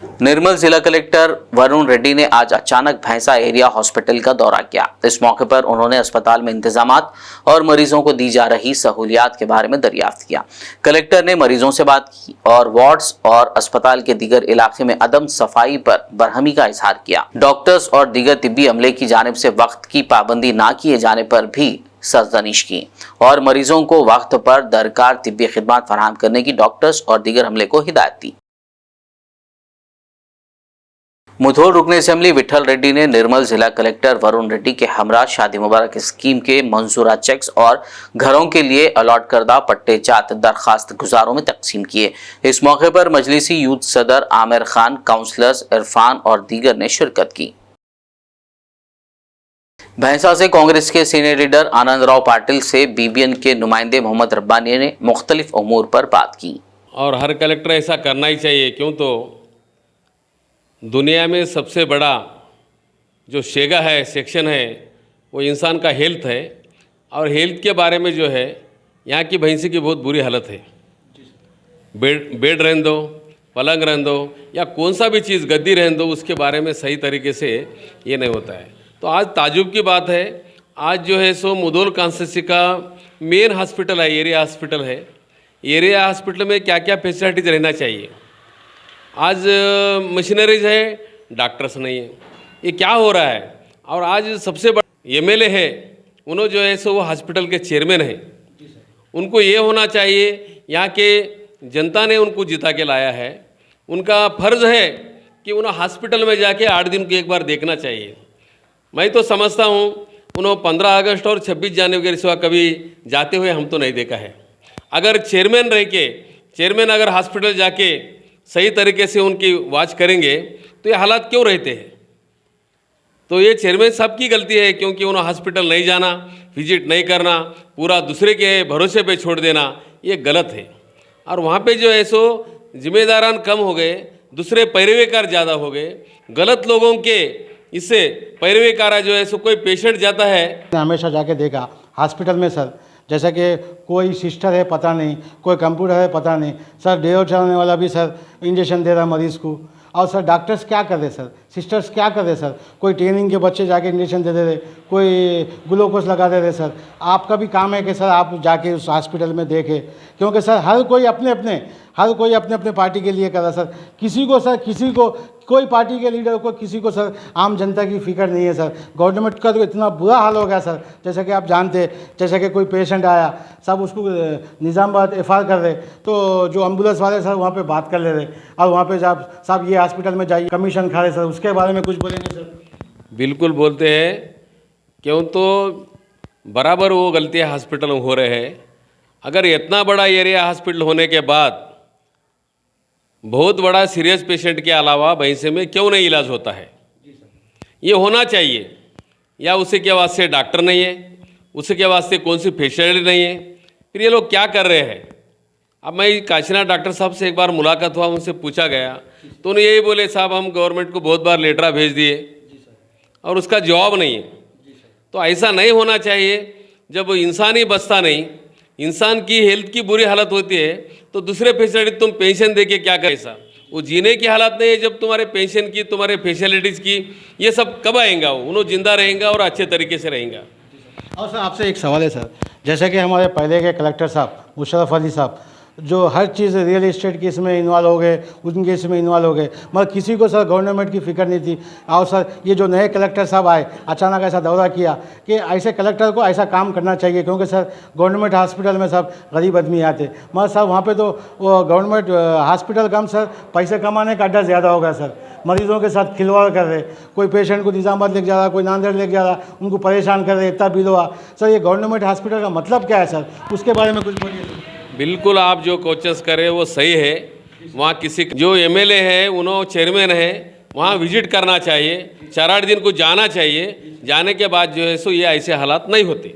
निर्मल जिला कलेक्टर वरुण रेड्डी ने आज अचानक भैंसा एरिया हॉस्पिटल का दौरा किया। इस मौके पर उन्होंने अस्पताल में इंतजामात और मरीजों को दी जा रही सहूलियात के बारे में दरियाफ्त किया। कलेक्टर ने मरीजों से बात की और वार्ड्स और अस्पताल के दीगर इलाके में अदम सफाई पर बरहमी का इजहार किया। डॉक्टर्स और दीगर तिब्बी अमले की जानिब से वक्त की पाबंदी न किए जाने पर भी सरजनिश की और मरीजों को वक्त पर दरकार तिब्बी खिदमत फराहम करने की डॉक्टर्स और दीगर अमले को हिदायत दी। मुधोल रुकन असेंबली विठल रेड्डी ने निर्मल जिला कलेक्टर वरुण रेड्डी के हमरा शादी मुबारक स्कीम के मंजूरा चेक्स और घरों के लिए अलॉट करदा पट्टे जात दरखास्त गुजारों में तकसीम किए। इस मौके पर मजलिसी यूथ सदर आमिर खान, काउंसलर्स इरफान और दीगर ने शिरकत की। भैंसा से कांग्रेस के सीनियर लीडर आनंद राव पाटिल से बीबीएन के नुमाइंदे मोहम्मद रब्बानी ने मुख्तलिफ उमूर पर बात की। और हर कलेक्टर ऐसा करना ही चाहिए, क्यों तो दुनिया में सबसे बड़ा जो शेगा है, सेक्शन है, वो इंसान का हेल्थ है। और हेल्थ के बारे में जो है, यहाँ की भैंसी की बहुत बुरी हालत है। बेड रहने दो, पलंग रहने दो या कौन सा भी चीज़ गद्दी रहने दो, उसके बारे में सही तरीके से ये नहीं होता है। तो आज ताजुब की बात है, आज जो है सो मुधोल कॉन्स्टिट्यूंसी का मेन हॉस्पिटल है, एरिया हॉस्पिटल है। एरिया हॉस्पिटल में क्या क्या फैसिलिटीज रहना चाहिए। आज मशीनरीज है, डॉक्टर्स नहीं है, ये क्या हो रहा है। और आज सबसे बड़ा एमएलए है, उन्होंने जो है सो वो हॉस्पिटल के चेयरमैन है। उनको ये होना चाहिए, यहाँ के जनता ने उनको जिता के लाया है, उनका फ़र्ज़ है कि उन्हें हॉस्पिटल में जाके 8 दिन को एक बार देखना चाहिए। मैं तो समझता हूँ उन्होंने 15 अगस्त और 26 जनवरी के सिवा कभी जाते हुए हम तो नहीं देखा है। अगर चेयरमैन रह के चेयरमैन अगर हॉस्पिटल जाके सही तरीके से उनकी वॉच करेंगे तो ये हालात क्यों रहते हैं। तो ये चेयरमैन साहब की गलती है, क्योंकि उन्होंने हॉस्पिटल नहीं जाना, विजिट नहीं करना, पूरा दूसरे के भरोसे पे छोड़ देना, ये गलत है। और वहाँ पे जो है सो जिम्मेदारान कम हो गए, दूसरे पैरवेकार ज़्यादा हो गए, गलत लोगों के इससे पैरवेकारा जो है सो कोई पेशेंट जाता है। हमेशा जाके देखा हॉस्पिटल में सर, जैसा कि कोई सिस्टर है पता नहीं, कोई कंप्यूटर है पता नहीं सर, डेढ़ चलाने वाला भी सर इंजेक्शन दे रहा मरीज़ को। और सर डॉक्टर्स क्या कर रहे सर, सिस्टर्स क्या कर रहे सर, कोई ट्रेनिंग के बच्चे जाके इंजेक्शन दे रहे, कोई ग्लूकोज लगा दे रहे। सर आपका भी काम है कि सर आप जाके उस हॉस्पिटल में देखें, क्योंकि सर हर कोई अपने पार्टी के लिए कर रहा सर। किसी को कोई पार्टी के लीडर को, किसी को सर आम जनता की फिक्र नहीं है सर। गवर्नमेंट का तो इतना बुरा हाल हो गया सर, जैसा कि आप जानते हैं, जैसा कि कोई पेशेंट आया, सब उसको निज़ामाबाद एफआर कर रहे, तो जो एम्बुलेंस वाले सर वहाँ पे बात कर ले रहे, और वहाँ पे जब साहब ये हॉस्पिटल में जाइए कमीशन खा रहे सर, उसके बारे में कुछ बोलेंगे सर। बिल्कुल बोलते हैं, क्यों तो बराबर वो गलतियाँ हॉस्पिटल में हो रहे हैं। अगर इतना बड़ा एरिया हॉस्पिटल होने के बाद बहुत बड़ा सीरियस पेशेंट के अलावा भैंसे में क्यों नहीं इलाज होता है, ये होना चाहिए। या उसी के वास्ते डॉक्टर नहीं है, उसी के वास्ते कौन सी फैसिलिटी नहीं है, फिर ये लोग क्या कर रहे हैं। अब मैं काशीनाथ डॉक्टर साहब से एक बार मुलाकात हुआ, उनसे पूछा गया तो उन्हें यही बोले, साहब हम गवर्नमेंट को बहुत बार लेटर भेज दिए और उसका जवाब नहीं है। तो ऐसा नहीं होना चाहिए। जब इंसान ही बचता नहीं, इंसान की हेल्थ की बुरी हालत होती है, तो दूसरे फैसिलिटी तुम पेंशन दे के क्या करें साहब, वो जीने की हालत नहीं है। जब तुम्हारे पेंशन की, तुम्हारे फैसिलिटीज़ की, ये सब कब आएगा, उन्होंने जिंदा रहेगा और अच्छे तरीके से रहेगा। और सर आपसे एक सवाल है सर, जैसे कि हमारे पहले के कलेक्टर साहब मुशर्रफ अली साहब जो हर चीज़ रियल एस्टेट की इसमें इन्वॉल्व हो गए, उनके इसमें इन्वॉल्व हो गए, मगर किसी को सर गवर्नमेंट की फ़िक्र नहीं थी। और सर ये जो नए कलेक्टर साहब आए, अचानक ऐसा दौरा किया कि ऐसे कलेक्टर को ऐसा काम करना चाहिए, क्योंकि सर गवर्नमेंट हॉस्पिटल में सब गरीब आदमी आते, मगर सर वहाँ पे तो वो गवर्नमेंट हॉस्पिटल कम सर पैसे कमाने का अड्डा ज़्यादा हो गया सर। मरीजों के साथ खिलवाड़ कर रहे, कोई पेशेंट को निज़ामाबाद लेके जा रहा, कोई नांदेड़ लेके जा रहा, उनको परेशान कर रहे, इतना बिल हुआ। सर ये गवर्नमेंट हॉस्पिटल का मतलब क्या है सर, उसके बारे में कुछ बोलिए। बिल्कुल आप जो कोचेस करें वो सही है। वहाँ किसी जो एमएलए है, उन्होंने चेयरमैन है, वहाँ विजिट करना चाहिए, 4-8 दिन को जाना चाहिए। जाने के बाद जो है सो ये ऐसे हालात नहीं होते।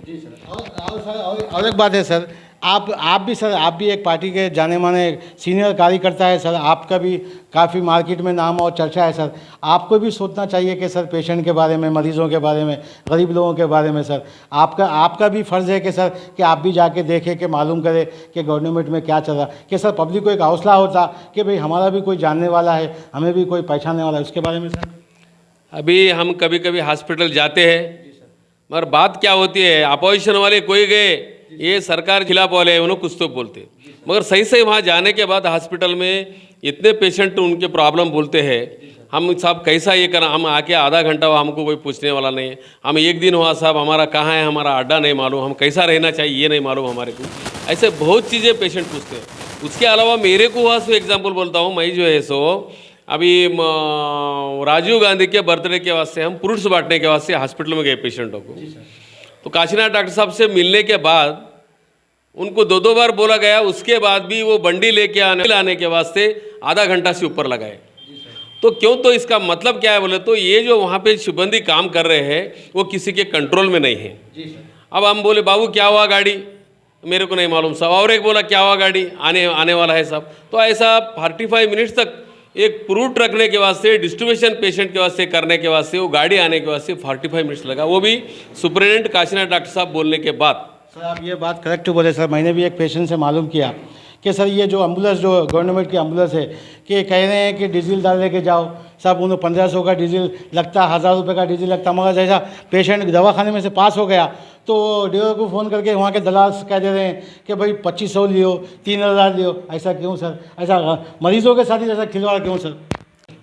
और एक बात है सर, आप भी सर, आप भी एक पार्टी के जाने माने सीनियर कार्यकर्ता है सर, आपका भी काफ़ी मार्केट में नाम और चर्चा है सर। आपको भी सोचना चाहिए कि सर पेशेंट के बारे में, मरीजों के बारे में, गरीब लोगों के बारे में सर। आपका भी फ़र्ज़ है कि सर कि आप भी जाके देखें, कि मालूम करें कि गवर्नमेंट में क्या चल रहा, कि सर पब्लिक को एक हौसला होता कि भाई हमारा भी कोई जानने वाला है, हमें भी कोई पहचानने वाला है, उसके बारे में सर। अभी हम कभी कभी हॉस्पिटल जाते हैं, मगर बात क्या होती है, अपोजिशन वाले कोई गए, ये सरकार खिलाफ वाले हैं, उन्होंने कुछ तो बोलते, मगर सही सही वहाँ जाने के बाद हॉस्पिटल में इतने पेशेंट उनके प्रॉब्लम बोलते हैं, हम साहब कैसा ये करना, हम आके आधा घंटा हुआ, हमको कोई पूछने वाला नहीं है। हम एक दिन हुआ साहब हमारा कहाँ है, हमारा अड्डा नहीं मालूम, हम कैसा रहना चाहिए ये नहीं मालूम हमारे को, ऐसे बहुत चीज़ें पेशेंट पूछते हैं। उसके अलावा मेरे को हुआ सो एग्जाम्पल बोलता हूँ, मैं जो है सो अभी राजीव गांधी के बर्थडे के वास्ते हम फ्रूट्स बांटने के वास्ते हॉस्पिटल में गए पेशेंटों को। तो काशीनाथ डॉक्टर साहब से मिलने के बाद उनको दो बार बोला गया, उसके बाद भी वो बंडी लेके आने के वास्ते आधा घंटा से ऊपर लगाए। तो क्यों, तो इसका मतलब क्या है बोले तो ये जो वहाँ पे सिब्बंदी काम कर रहे हैं वो किसी के कंट्रोल में नहीं है। अब हम बोले बाबू क्या हुआ गाड़ी, मेरे को नहीं मालूम साहब, और एक बोला क्या हुआ गाड़ी, आने वाला है साहब। तो ऐसा 45 मिनट्स तक एक फ्रूट रखने के वास्ते, डिस्ट्रीब्यूशन पेशेंट के वास्ते करने के वास्ते, वो गाड़ी आने के वास्ते 45 मिनट्स लगा, वो भी सुपरिटेंडेंट काशीनाथ डॉक्टर साहब बोलने के बाद। सर आप ये बात करेक्ट बोले सर। मैंने भी एक पेशेंट से मालूम किया कि सर ये जो एम्बुलेंस, जो गवर्नमेंट की एम्बुलेंस है, कि कह रहे हैं कि डीजल डाल लेके जाओ, सब उन्हें 1500 का डीजल लगता, 1000 रुपये का डीजल लगता, मगर जैसा पेशेंट दवाखाने में से पास हो गया तो ड्राइवर को फ़ोन करके वहाँ के दलाल कह दे रहे हैं कि भाई 2500 लियो, 3000 लियो। ऐसा क्यों सर? ऐसा मरीजों के साथ ही ऐसा खिलवाड़ क्यों सर?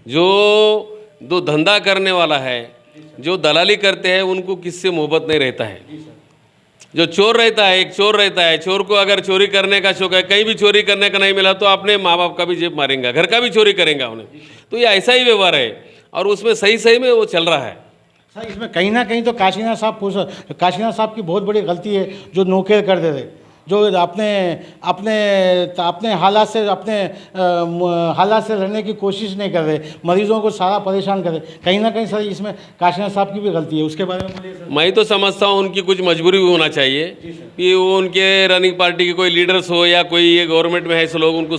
जो धंधा करने वाला है, जो दलाली करते हैं, उनको किससे मोहब्बत नहीं रहता है। जो चोर रहता है, एक चोर रहता है, चोर को अगर चोरी करने का शौक है, कहीं भी चोरी करने का नहीं मिला तो अपने माँ बाप का भी जेब मारेंगे, घर का भी चोरी करेंगे उन्हें। तो ये ऐसा ही व्यवहार है और उसमें सही में वो चल रहा है। सर इसमें कहीं ना कहीं तो काशीनाथ साहब की बहुत बड़ी गलती है, जो नौकर कर दे रहे, जो अपने हालात से लड़ने की कोशिश नहीं कर रहे, मरीजों को सारा परेशान कर रहे। कहीं ना कहीं सर इसमें काशीनाथ साहब की भी गलती है, उसके बारे में बोलिए सर। मैं तो समझता हूँ उनकी कुछ मजबूरी भी होना चाहिए कि वो उनके रनिंग पार्टी के कोई लीडर्स हो या कोई ये गवर्नमेंट में ऐसे लोग उनको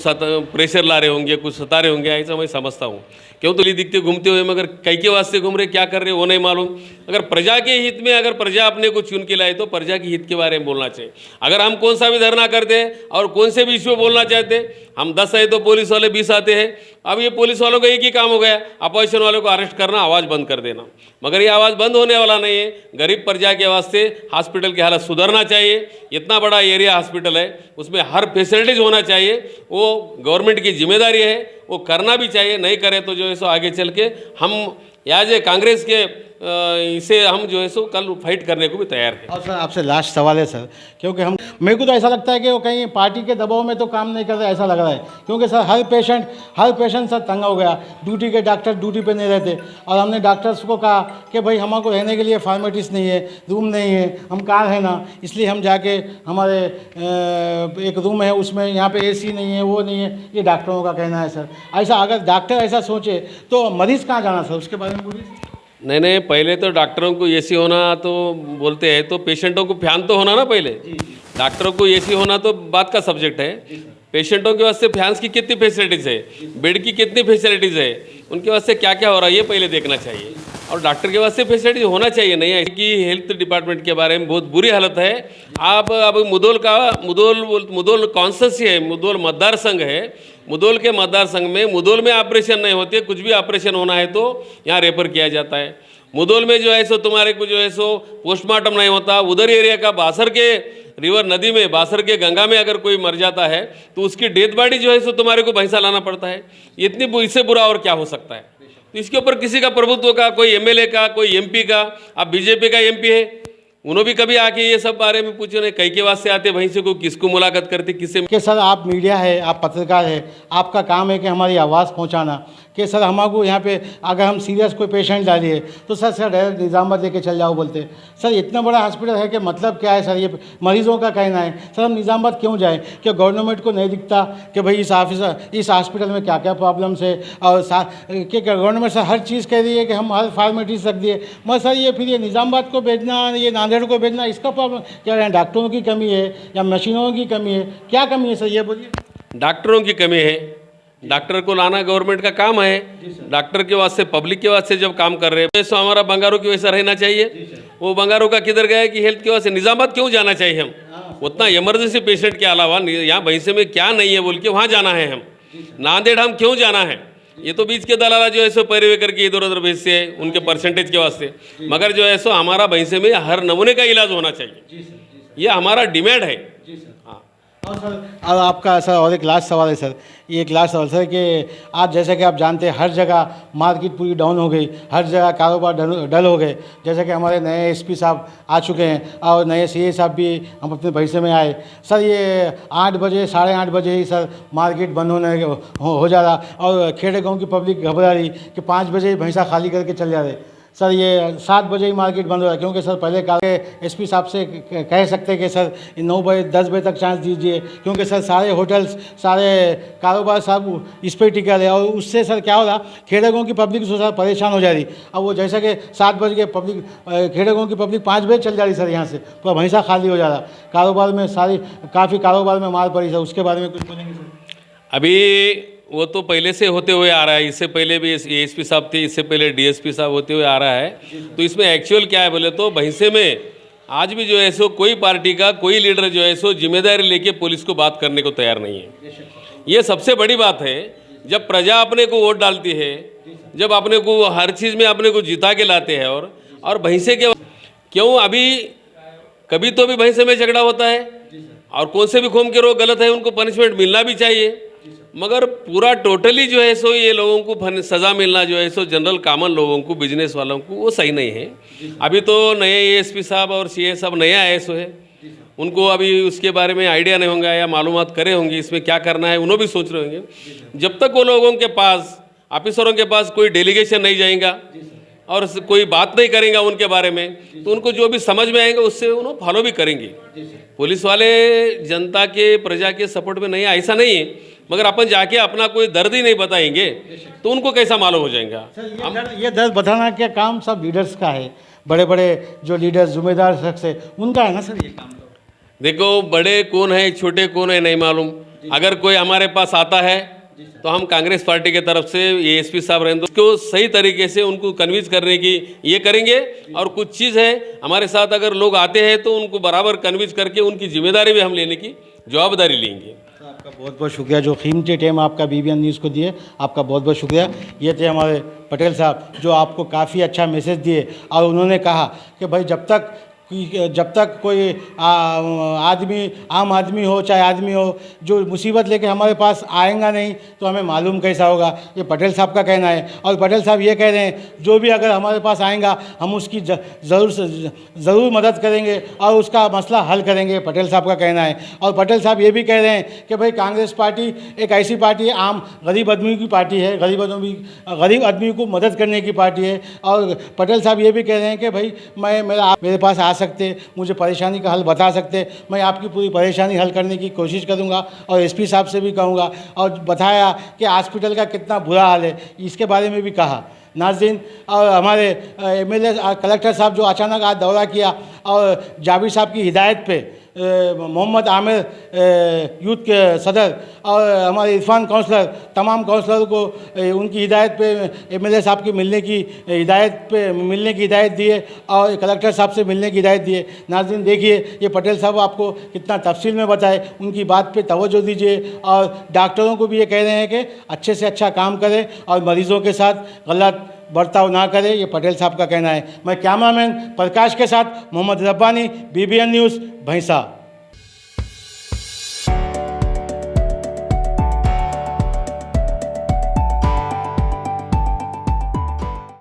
प्रेशर ला रहे होंगे, कुछ सता रहे होंगे, ऐसा मैं समझता हूँ। क्यों तो दिखते घूमते हुए, मगर कई के वास्ते घूम रहे, क्या कर रहे वो नहीं मालूम। अगर प्रजा के हित में, अगर प्रजा अपने को चुन के लाए तो प्रजा के हित के बारे में बोलना चाहिए। अगर हम कौन सा भी धरना करते हैं और कौन से भी इश्यू बोलना चाहते हैं, हम 10 है तो पुलिस वाले 20 आते हैं। अब ये पुलिस वालों का एक ही काम हो गया, अपोजिशन वालों को अरेस्ट करना, आवाज़ बंद कर देना। मगर ये आवाज़ बंद होने वाला नहीं है। गरीब प्रजा के वास्ते हॉस्पिटल की हालत सुधरना चाहिए। इतना बड़ा एरिया हॉस्पिटल है, उसमें हर फैसिलिटीज़ होना चाहिए, वो गवर्नमेंट की जिम्मेदारी है, वो करना भी चाहिए। नहीं करे तो जो है सो आगे चल के हम एज ए कांग्रेस के इसे हम जो है सो कल फाइट करने को भी तैयार हैं। और सर आपसे लास्ट सवाल है सर, क्योंकि मेरे को तो ऐसा लगता है कि वो कहीं पार्टी के दबाव में तो काम नहीं कर रहे, ऐसा लग रहा है। क्योंकि सर हर पेशेंट सर तंग हो गया, ड्यूटी के डॉक्टर ड्यूटी पे नहीं रहते, और हमने डॉक्टर्स को कहा कि भाई हमको रहने के लिए फॉर्मेलिटीज़ नहीं है, रूम नहीं है, हम कहाँ रहना, इसलिए हम जाके हमारे एक रूम है उसमें, यहाँ पे AC नहीं है, वो नहीं है, ये डॉक्टरों का कहना है सर। ऐसा अगर डॉक्टर ऐसा सोचे तो मरीज़ कहाँ जाना सर, उसके बारे में बोलिए। नहीं, पहले तो डॉक्टरों को AC होना तो बोलते हैं, तो पेशेंटों को फैन तो होना ना पहले। डॉक्टरों को AC होना तो बात का सब्जेक्ट है। पेशेंटों के वास्ते फैंस की कितनी फैसिलिटीज़ है, बेड की कितनी फैसिलिटीज़ है, उनके वास्ते क्या क्या हो रहा है, ये पहले देखना चाहिए। और डॉक्टर के वास्ते फैसिलिटीज होना चाहिए। नहीं है कि हेल्थ डिपार्टमेंट के बारे में बहुत बुरी हालत है। आप अब मुदोल कॉन्सस है, मुदोल मतदार संघ है, मुदोल के मतदार संघ में मुदोल में ऑपरेशन नहीं होते, कुछ भी ऑपरेशन होना है तो यहाँ रेफर किया जाता है। मुदोल में जो है सो तुम्हारे को जो है सो पोस्टमार्टम नहीं होता। उधर एरिया का बासर के रिवर नदी में, बासर के गंगा में अगर कोई मर जाता है तो उसकी डेथ बॉडी जो है सो तुम्हारे को भैंसा लाना पड़ता है। इससे बुरा और क्या हो सकता है। तो इसके ऊपर किसी का प्रभुत्व का, कोई MLA का, कोई MP का, अब BJP का MP है, उन्होंने भी कभी आके ये सब बारे में पूछे नहीं, कई के वास्ते आते भैंसे को, किसको मुलाकात करते, किससे। कि सर आप मीडिया है, आप पत्रकार है, आपका काम है कि हमारी आवाज़ पहुंचाना। कि सर हमको यहाँ पे अगर हम सीरियस कोई पेशेंट डालिए तो सर डायरेक्ट निज़ामाबाद लेके चल जाओ बोलते। सर इतना बड़ा हॉस्पिटल है कि मतलब क्या है सर, ये मरीजों का कहना है। सर हम निज़ामाबाद क्यों जाएँ? क्या गवर्नमेंट को नहीं दिखता कि भाई इस हॉस्पिटल में क्या क्या प्रॉब्लम्स है? और कि गवर्नमेंट सर हर चीज़ कह रही है कि हम हर फॉर्मेलिटीज़ रख दिए, मगर सर ये फिर ये निज़ामाबाद को भेजना, ये नांदेड़ ब्लड को भेजना, इसका प्रॉब्लम क्या है? डॉक्टरों की कमी है या मशीनों की कमी है, क्या कमी है सर, ये बोलिए। डॉक्टरों की कमी है, डॉक्टर को लाना गवर्नमेंट का काम है। डॉक्टर के वास्ते, पब्लिक के वास्ते जब काम कर रहे हैं तो हमारा बंगारों की वैसा रहना चाहिए। वो बंगारों का किधर गया कि हेल्थ के वास्ते निजामाबाद क्यों जाना चाहिए? हम उतना इमरजेंसी पेशेंट के अलावा यहाँ भैंसे में क्या नहीं है बोल के वहाँ जाना है। हम नांदेड़ हम क्यों जाना है? ये तो बीच के दलाला जो है सो पैरवी करके इधर उधर भेजते हैं उनके परसेंटेज के वास्ते, मगर जो है सो हमारा भैंसे में हर नमूने का इलाज होना चाहिए। ये हमारा डिमांड है। हाँ। और सर, अब आपका सर और एक लास्ट सवाल है सर, ये एक लास्ट सवाल सर कि आज जैसे कि आप जानते हैं हर जगह मार्केट पूरी डाउन हो गई, हर जगह कारोबार डल हो गए। जैसे कि हमारे नए एसपी साहब आ चुके हैं और नए सीए साहब भी हम अपने भैंसे में आए सर। ये 8 बजे 8:30 बजे ही सर मार्केट बंद हो जा रहा और खेड़े गाँव की पब्लिक घबरा रही कि 5 बजे ही भैंसा खाली करके चल जा रहे सर। ये 7 बजे ही मार्केट बंद हो रहा है, क्योंकि सर पहले एसपी साहब से कह सकते कि सर 9 बजे 10 बजे तक चांस दीजिए, क्योंकि सर सारे होटल्स सारे कारोबार सब इस पर टिका रहे। और उससे सर क्या हो रहा, खेड़े गाँव की पब्लिक सर परेशान हो जा रही। अब वो जैसा कि 7 बजे के पब्लिक खेड़े गाँव की पब्लिक 5 बजे चल जा रही सर, यहाँ से पूरा भैंसा खाली हो जा रहा। कारोबार में काफ़ी कारोबार में मार पड़ी सर, उसके बारे में कुछ बोलेंगे सर? अभी वो तो पहले से होते हुए आ रहा है, इससे पहले भी एएसपी साहब थे, इससे पहले डीएसपी साहब होते हुए आ रहा है। तो इसमें एक्चुअल क्या है बोले तो भैंसे में आज भी जो है सो कोई पार्टी का कोई लीडर जो है सो जिम्मेदारी लेके पुलिस को बात करने को तैयार नहीं है। ये सबसे बड़ी बात है। जब प्रजा अपने को वोट डालती है, जब अपने को हर चीज़ में अपने को जिता के लाते हैं, और भैंसे के क्यों अभी कभी तो भी भैंसे में झगड़ा होता है, और कौन से भी खोम के रोग गलत है उनको पनिशमेंट मिलना भी चाहिए, मगर पूरा टोटली जो है सो ये लोगों को सज़ा मिलना जो है सो जनरल कॉमन लोगों को, बिजनेस वालों को, वो सही नहीं है। अभी तो नए एएसपी साहब और सीए साहब नया आए सो है, उनको अभी उसके बारे में आइडिया नहीं होंगे या मालूमात करे होंगे इसमें क्या करना है, उन्होंने भी सोच रहे होंगे। जब तक वो लोगों के पास, ऑफिसरों के पास कोई डेलीगेशन नहीं जाएगा और कोई बात नहीं करेंगे उनके बारे में, तो उनको जो भी समझ में आएंगे उससे उन्होंने फॉलो भी करेंगे। पुलिस वाले जनता के, प्रजा के सपोर्ट में नहीं है ऐसा नहीं है, मगर अपन जाके अपना कोई दर्द ही नहीं बताएंगे तो उनको कैसा मालूम हो जाएगा? ये दर्द बताना क्या काम सब लीडर्स का है, बड़े बड़े जो लीडर्स जिम्मेदार शख्स है उनका है ना सर ये काम। देखो, बड़े कौन है छोटे कौन है नहीं मालूम। अगर कोई हमारे पास आता है तो हम कांग्रेस पार्टी की तरफ से एएसपी साहब रहेंगे उसको सही तरीके से उनको कन्विंस करने की ये करेंगे। और कुछ चीज़ है हमारे साथ अगर लोग आते हैं तो उनको बराबर कन्विंस करके उनकी जिम्मेदारी भी हम लेने की जवाबदारी लेंगे। आपका बहुत बहुत शुक्रिया जो कीमती टाइम आपका बीबीएन न्यूज़ को दिए, आपका बहुत बहुत शुक्रिया। ये थे हमारे पटेल साहब जो आपको काफ़ी अच्छा मैसेज दिए, और उन्होंने कहा कि भाई जब तक कोई आदमी, आम आदमी हो चाहे आदमी हो, जो मुसीबत लेके हमारे पास आएगा नहीं तो हमें मालूम कैसा होगा। ये पटेल साहब का कहना है। और पटेल साहब ये कह रहे हैं जो भी अगर हमारे पास आएगा हम उसकी ज़रूर मदद करेंगे और उसका मसला हल करेंगे, पटेल साहब का कहना है। और पटेल साहब ये भी कह रहे हैं कि भाई कांग्रेस पार्टी एक ऐसी पार्टी है, आम गरीब आदमी की पार्टी है, गरीब आदमी को मदद करने की पार्टी है। और पटेल साहब ये भी कह रहे हैं कि भाई मेरे पास आ सकते, मुझे परेशानी का हल बता सकते, मैं आपकी पूरी परेशानी हल करने की कोशिश करूंगा। और एसपी साहब से भी कहूंगा, और बताया कि हॉस्पिटल का कितना बुरा हाल है, इसके बारे में भी कहा। नाज़रीन, और हमारे एमएलए कलेक्टर साहब जो अचानक आज दौरा किया और जाबिर साहब की हिदायत पे मोहम्मद आमिर यूथ के सदर और हमारे इरफान काउंसलर, तमाम काउंसलर को उनकी हिदायत पे एमएलए साहब की मिलने की हिदायत दिए और कलेक्टर साहब से मिलने की हिदायत दिए। नाज़रीन देखिए, ये पटेल साहब आपको कितना तफसील में बताए, उनकी बात पे तवज्जो दीजिए। और डॉक्टरों को भी ये कह रहे हैं कि अच्छे से अच्छा काम करें और मरीज़ों के साथ गलत बर्ताव ना करें, ये पटेल साहब का कहना है। मैं कैमरामैन प्रकाश के साथ मोहम्मद रब्बानी, बीबीएन न्यूज़, भैंसा।